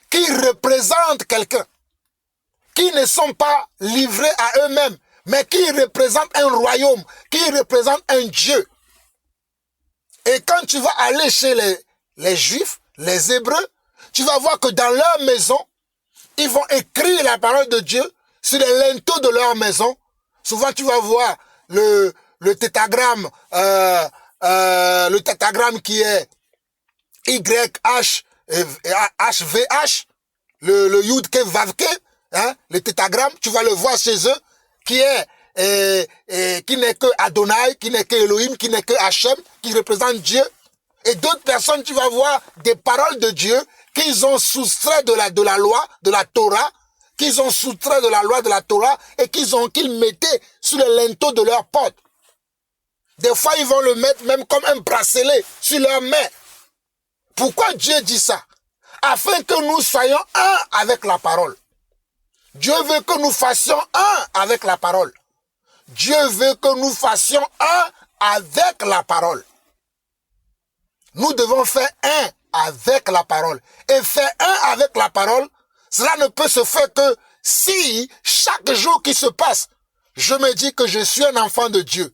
qui représentent quelqu'un, qui ne sont pas livrés à eux-mêmes, mais qui représente un royaume, qui représente un Dieu. Et quand tu vas aller chez les Juifs, les Hébreux, tu vas voir que dans leur maison, ils vont écrire la parole de Dieu sur les linteaux de leur maison. Souvent, tu vas voir le tétragramme qui est YH HVH, le Yud-Ke Vav-Ke, hein, le tétragramme, tu vas le voir chez eux, qui n'est que Adonai, qui n'est que Elohim, qui n'est que Hachem, qui représente Dieu. Et d'autres personnes, tu vas voir des paroles de Dieu qu'ils ont soustrait de la loi, de la Torah, qu'ils ont soustrait de la loi de la Torah et qu'ils mettaient sur les linteaux de leur porte. Des fois, ils vont le mettre même comme un bracelet sur leur main. Pourquoi Dieu dit ça? Afin que nous soyons un avec la parole. Dieu veut que nous fassions un avec la parole. Dieu veut que nous fassions un avec la parole. Nous devons faire un avec la parole. Et faire un avec la parole, cela ne peut se faire que si chaque jour qui se passe, je me dis que je suis un enfant de Dieu.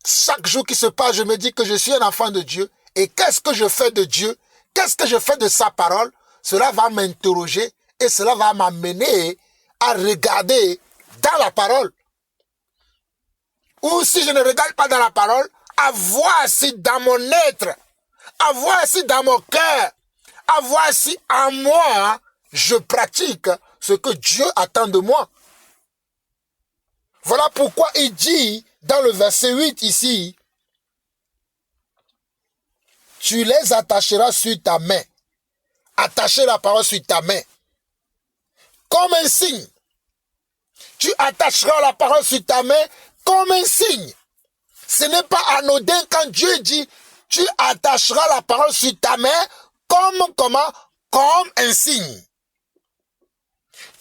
Chaque jour qui se passe, je me dis que je suis un enfant de Dieu. Et qu'est-ce que je fais de Dieu? Qu'est-ce que je fais de sa parole? Cela va m'interroger et cela va m'amener à regarder dans la parole. Ou si je ne regarde pas dans la parole, à voir si dans mon être, à voir si dans mon cœur, à voir si en moi, je pratique ce que Dieu attend de moi. Voilà pourquoi il dit dans le verset 8 ici, tu les attacheras sur ta main. Attacher la parole sur ta main. Comme un signe. Tu attacheras la parole sur ta main comme un signe. Ce n'est pas anodin quand Dieu dit, tu attacheras la parole sur ta main comme un signe.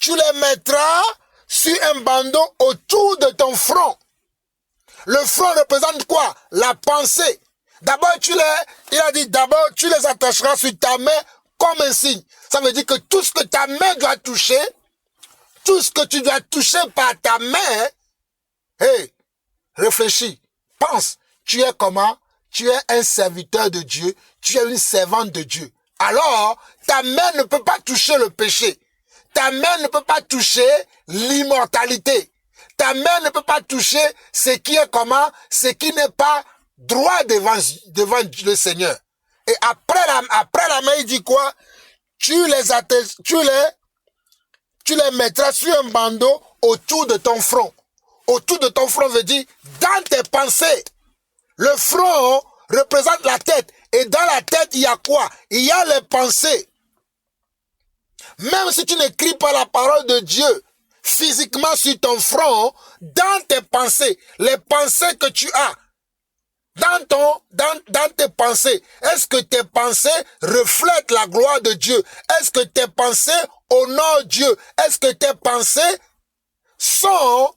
Tu les mettras sur un bandeau autour de ton front. Le front représente quoi? La pensée. D'abord, il a dit, d'abord, tu les attacheras sur ta main comme un signe. Ça veut dire que tout ce que ta main doit toucher, tout ce que tu dois toucher par ta main, hey, réfléchis, pense, tu es comment? Tu es un serviteur de Dieu, tu es une servante de Dieu. Alors, ta main ne peut pas toucher le péché. Ta main ne peut pas toucher l'immortalité. Ta main ne peut pas toucher ce qui est comment? Ce qui n'est pas droit devant le Seigneur. Et après la main, il dit quoi? Tu les mettras sur un bandeau autour de ton front. Autour de ton front veut dire dans tes pensées. Le front représente la tête. Et dans la tête, il y a quoi? Il y a les pensées. Même si tu n'écris pas la parole de Dieu physiquement sur ton front, dans tes pensées, les pensées que tu as, dans tes pensées, est-ce que tes pensées reflètent la gloire de Dieu? Est-ce que tes pensées honorent Dieu? Est-ce que tes pensées sont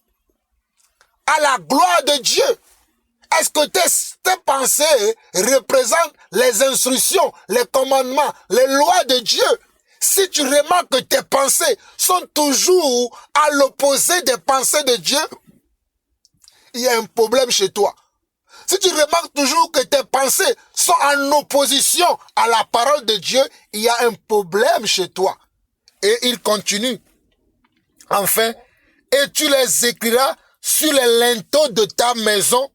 à la gloire de Dieu? Est-ce que tes pensées représentent les instructions, les commandements, les lois de Dieu? Si tu remarques que tes pensées sont toujours à l'opposé des pensées de Dieu, il y a un problème chez toi. Si tu remarques toujours que tes pensées sont en opposition à la parole de Dieu, il y a un problème chez toi. Et il continue. Enfin, et tu les écriras sur les linteaux de ta maison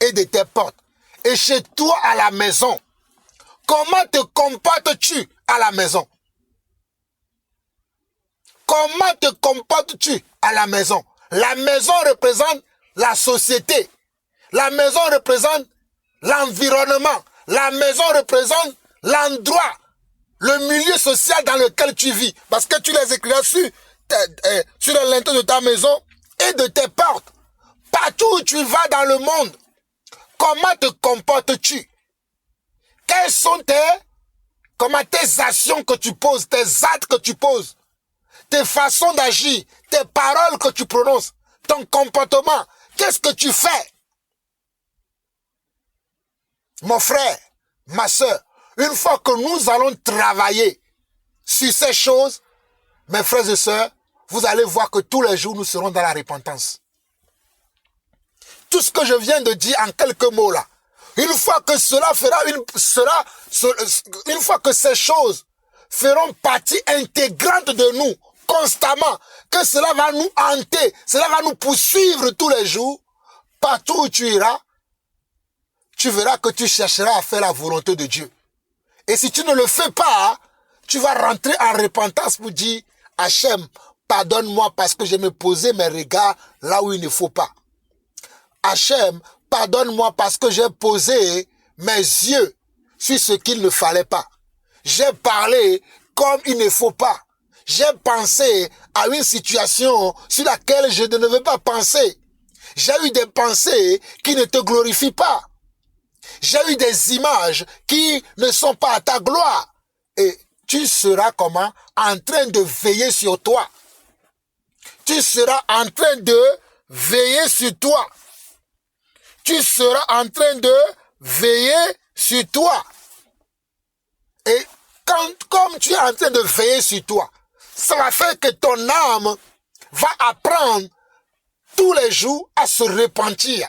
et de tes portes. Et chez toi à la maison, comment te comportes-tu à la maison? Comment te comportes-tu à la maison? La maison représente la société. La maison représente l'environnement. La maison représente l'endroit, le milieu social dans lequel tu vis. Parce que tu les écriras sur les linteaux de ta maison et de tes portes. Partout où tu vas dans le monde, comment te comportes-tu? Quelles sont tes actions que tu poses, tes actes que tu poses, tes façons d'agir, tes paroles que tu prononces, ton comportement, qu'est-ce que tu fais? Mon frère, ma soeur, une fois que nous allons travailler sur ces choses, mes frères et sœurs, vous allez voir que tous les jours, nous serons dans la repentance. Tout ce que je viens de dire en quelques mots là, une fois que une fois que ces choses feront partie intégrante de nous, constamment, que cela va nous hanter, cela va nous poursuivre tous les jours, partout où tu iras, tu verras que tu chercheras à faire la volonté de Dieu. Et si tu ne le fais pas, tu vas rentrer en repentance pour dire, Hachem, pardonne-moi parce que je me posais mes regards là où il ne faut pas. Hachem, pardonne-moi parce que j'ai posé mes yeux sur ce qu'il ne fallait pas. J'ai parlé comme il ne faut pas. J'ai pensé à une situation sur laquelle je ne devais pas penser. J'ai eu des pensées qui ne te glorifient pas. J'ai eu des images qui ne sont pas à ta gloire. Et tu seras comment? En train de veiller sur toi. Tu seras en train de veiller sur toi. Tu seras en train de veiller sur toi. Et comme tu es en train de veiller sur toi, ça va faire que ton âme va apprendre tous les jours à se repentir,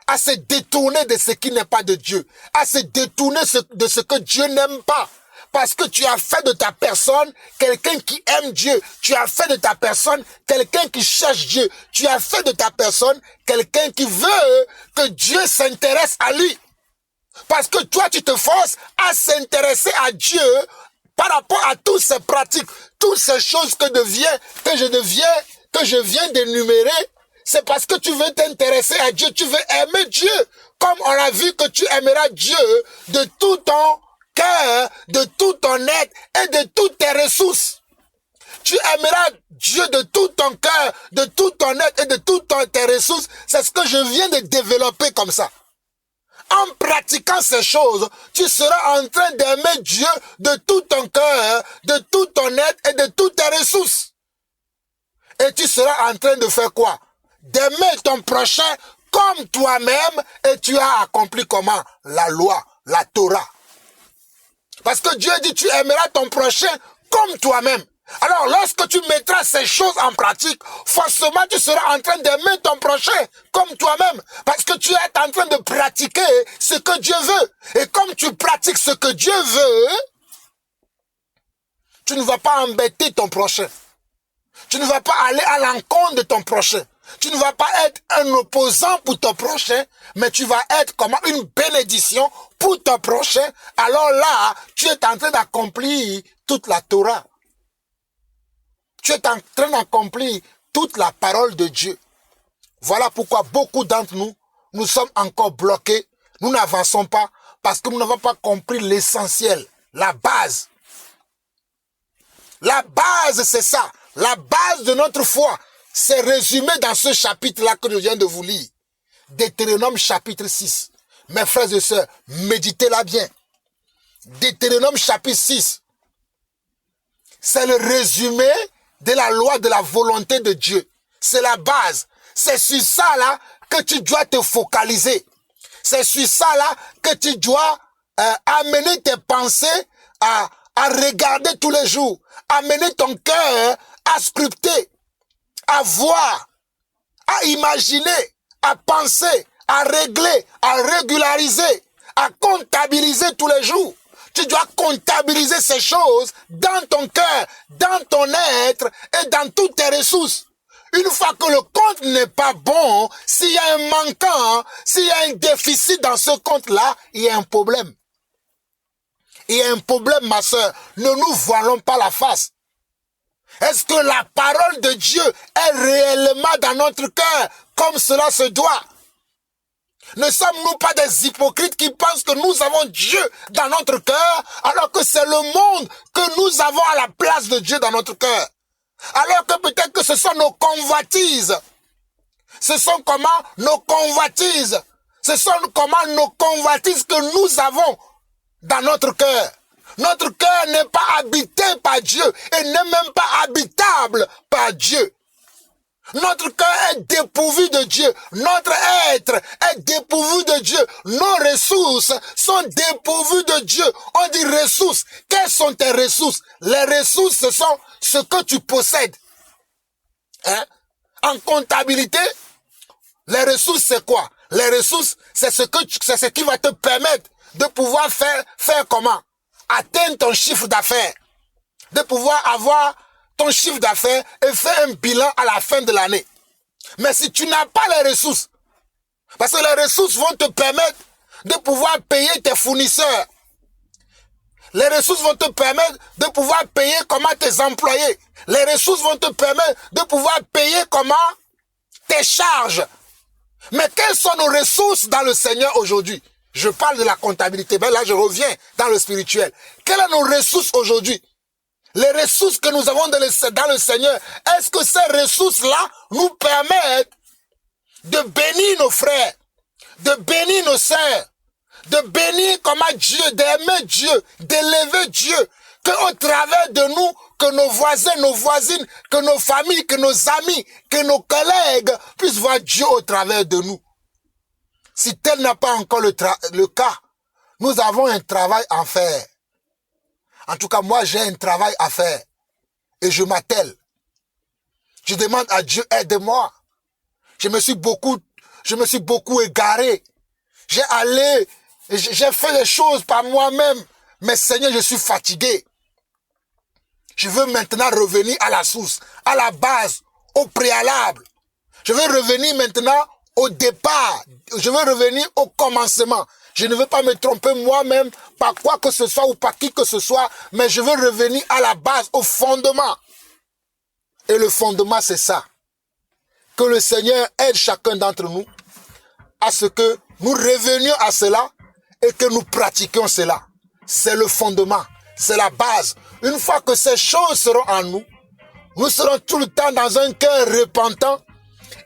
à se détourner de ce qui n'est pas de Dieu, à se détourner de ce que Dieu n'aime pas. Parce que tu as fait de ta personne quelqu'un qui aime Dieu. Tu as fait de ta personne quelqu'un qui cherche Dieu. Tu as fait de ta personne quelqu'un qui veut que Dieu s'intéresse à lui. Parce que toi, tu te forces à s'intéresser à Dieu par rapport à toutes ces pratiques, toutes ces choses que je viens d'énumérer. C'est parce que tu veux t'intéresser à Dieu. Tu veux aimer Dieu. Comme on a vu que tu aimeras Dieu de tout ton cœur, de tout ton être et de toutes tes ressources. Tu aimeras Dieu de tout ton cœur, de tout ton être et de toutes tes ressources. C'est ce que je viens de développer comme ça. En pratiquant ces choses, tu seras en train d'aimer Dieu de tout ton cœur, de tout ton être et de toutes tes ressources. Et tu seras en train de faire quoi? D'aimer ton prochain comme toi-même et tu as accompli comment? La loi, la Torah. Parce que Dieu dit tu aimeras ton prochain comme toi-même. Alors lorsque tu mettras ces choses en pratique, forcément tu seras en train d'aimer ton prochain comme toi-même. Parce que tu es en train de pratiquer ce que Dieu veut. Et comme tu pratiques ce que Dieu veut, tu ne vas pas embêter ton prochain. Tu ne vas pas aller à l'encontre de ton prochain. Tu ne vas pas être un opposant pour ton prochain, mais tu vas être comme une bénédiction pour ton prochain. Alors là, tu es en train d'accomplir toute la Torah. Tu es en train d'accomplir toute la parole de Dieu. Voilà pourquoi beaucoup d'entre nous, nous sommes encore bloqués. Nous n'avançons pas parce que nous n'avons pas compris l'essentiel, la base. La base, c'est ça. La base de notre foi. C'est résumé dans ce chapitre-là que je viens de vous lire. Deutéronome chapitre 6. Mes frères et sœurs, méditez-la bien. Deutéronome chapitre 6. C'est le résumé de la loi de la volonté de Dieu. C'est la base. C'est sur ça là que tu dois te focaliser. C'est sur ça là que tu dois amener tes pensées à regarder tous les jours. Amener ton cœur à sculpter. À voir, à imaginer, à penser, à régler, à régulariser, à comptabiliser tous les jours. Tu dois comptabiliser ces choses dans ton cœur, dans ton être et dans toutes tes ressources. Une fois que le compte n'est pas bon, s'il y a un manquant, s'il y a un déficit dans ce compte-là, il y a un problème. Il y a un problème, ma sœur. Ne nous voilons pas la face. Est-ce que la parole de Dieu est réellement dans notre cœur comme cela se doit? Ne sommes-nous pas des hypocrites qui pensent que nous avons Dieu dans notre cœur alors que c'est le monde que nous avons à la place de Dieu dans notre cœur? Alors que peut-être que ce sont nos convoitises. Ce sont comment nos convoitises. Ce sont comment nos convoitises que nous avons dans notre cœur. Notre cœur n'est pas habité par Dieu et n'est même pas habitable par Dieu. Notre cœur est dépourvu de Dieu. Notre être est dépourvu de Dieu. Nos ressources sont dépourvues de Dieu. On dit ressources. Quelles sont tes ressources? Les ressources, ce sont ce que tu possèdes. Hein? En comptabilité, les ressources, c'est quoi? Les ressources, c'est ce qui va te permettre de pouvoir faire comment? Atteindre ton chiffre d'affaires. De pouvoir avoir ton chiffre d'affaires et faire un bilan à la fin de l'année. Mais si tu n'as pas les ressources, parce que les ressources vont te permettre de pouvoir payer tes fournisseurs. Les ressources vont te permettre de pouvoir payer comment tes employés. Les ressources vont te permettre de pouvoir payer comment tes charges. Mais quelles sont nos ressources dans le Seigneur aujourd'hui? Je parle de la comptabilité, mais là je reviens dans le spirituel. Quelles sont nos ressources aujourd'hui? Les ressources que nous avons dans le Seigneur, est-ce que ces ressources-là nous permettent de bénir nos frères, de bénir nos sœurs, de bénir comment Dieu, d'aimer Dieu, d'élever Dieu, qu'au travers de nous, que nos voisins, nos voisines, que nos familles, que nos amis, que nos collègues puissent voir Dieu au travers de nous. Si tel n'est pas encore le cas, nous avons un travail à faire. En tout cas, moi, j'ai un travail à faire. Et je m'attelle. Je demande à Dieu, aide-moi. Je me suis beaucoup égaré. J'ai fait les choses par moi-même. Mais Seigneur, je suis fatigué. Je veux maintenant revenir à la source, à la base, au préalable. Je veux revenir maintenant au départ. Je veux revenir au commencement. Je ne veux pas me tromper moi-même par quoi que ce soit ou par qui que ce soit, mais je veux revenir à la base, au fondement. Et le fondement, c'est ça. Que le Seigneur aide chacun d'entre nous à ce que nous revenions à cela et que nous pratiquions cela. C'est le fondement, c'est la base. Une fois que ces choses seront en nous, nous serons tout le temps dans un cœur repentant,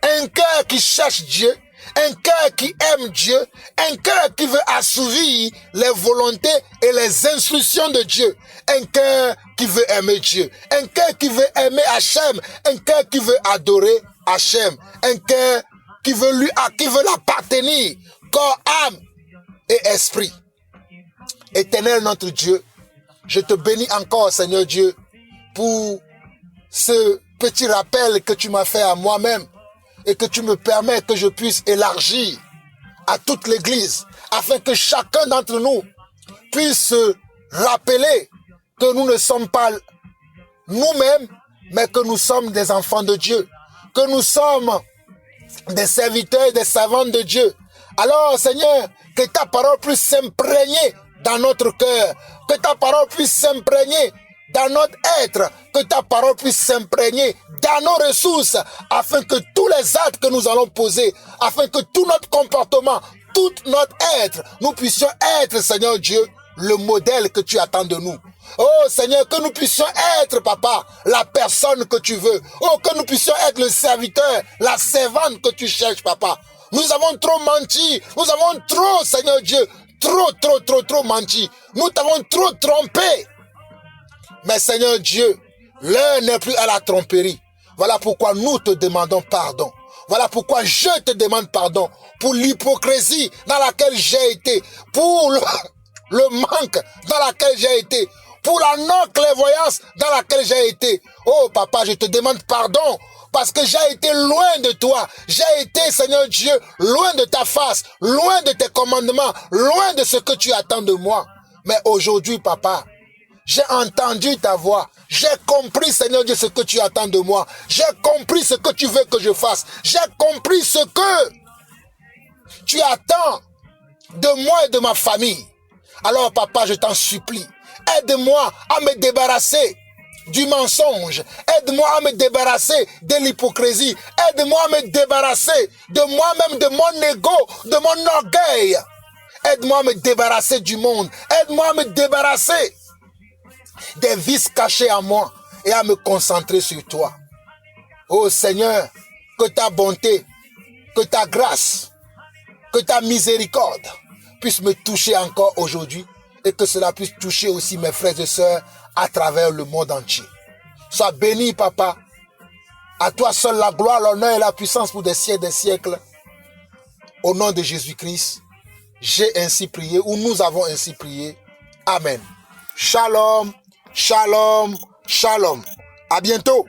un cœur qui cherche Dieu, un cœur qui aime Dieu, un cœur qui veut assouvir les volontés et les instructions de Dieu, un cœur qui veut aimer Dieu, un cœur qui veut aimer Hachem, un cœur qui veut adorer Hachem, un cœur qui veut l'appartenir, corps, âme et esprit. Éternel notre Dieu, je te bénis encore, Seigneur Dieu, pour ce petit rappel que tu m'as fait à moi-même et que tu me permets que je puisse élargir à toute l'Église afin que chacun d'entre nous puisse se rappeler que nous ne sommes pas nous-mêmes, mais que nous sommes des enfants de Dieu, que nous sommes des serviteurs et des servantes de Dieu. Alors, Seigneur, que ta parole puisse s'imprégner dans notre cœur, que ta parole puisse s'imprégner dans notre être, que ta parole puisse s'imprégner dans nos ressources, afin que tous les actes que nous allons poser, afin que tout notre comportement, tout notre être, nous puissions être, Seigneur Dieu, le modèle que tu attends de nous. Oh Seigneur, que nous puissions être, Papa, la personne que tu veux. Oh, que nous puissions être le serviteur, la servante que tu cherches, Papa. Nous avons trop menti. Nous avons trop, Seigneur Dieu, trop menti. Nous t'avons trop trompé. Mais Seigneur Dieu, l'heure n'est plus à la tromperie. Voilà pourquoi nous te demandons pardon. Voilà pourquoi je te demande pardon pour l'hypocrisie dans laquelle j'ai été, pour le manque dans laquelle j'ai été, pour la non-clairvoyance dans laquelle j'ai été. Oh Papa, je te demande pardon parce que j'ai été loin de toi. J'ai été, Seigneur Dieu, loin de ta face, loin de tes commandements, loin de ce que tu attends de moi. Mais aujourd'hui, Papa, j'ai entendu ta voix. J'ai compris, Seigneur Dieu, ce que tu attends de moi. J'ai compris ce que tu veux que je fasse. J'ai compris ce que tu attends de moi et de ma famille. Alors, Papa, je t'en supplie, aide-moi à me débarrasser du mensonge. Aide-moi à me débarrasser de l'hypocrisie. Aide-moi à me débarrasser de moi-même, de mon ego, de mon orgueil. Aide-moi à me débarrasser du monde. Aide-moi à me débarrasser des vices cachés à moi et à me concentrer sur toi. Oh Seigneur, que ta bonté, que ta grâce, que ta miséricorde puisse me toucher encore aujourd'hui et que cela puisse toucher aussi mes frères et sœurs à travers le monde entier. Sois béni, Papa. À toi seul la gloire, l'honneur et la puissance pour des siècles des siècles. Au nom de Jésus-Christ, j'ai ainsi prié, ou nous avons ainsi prié. Amen. Shalom, shalom, shalom. À bientôt.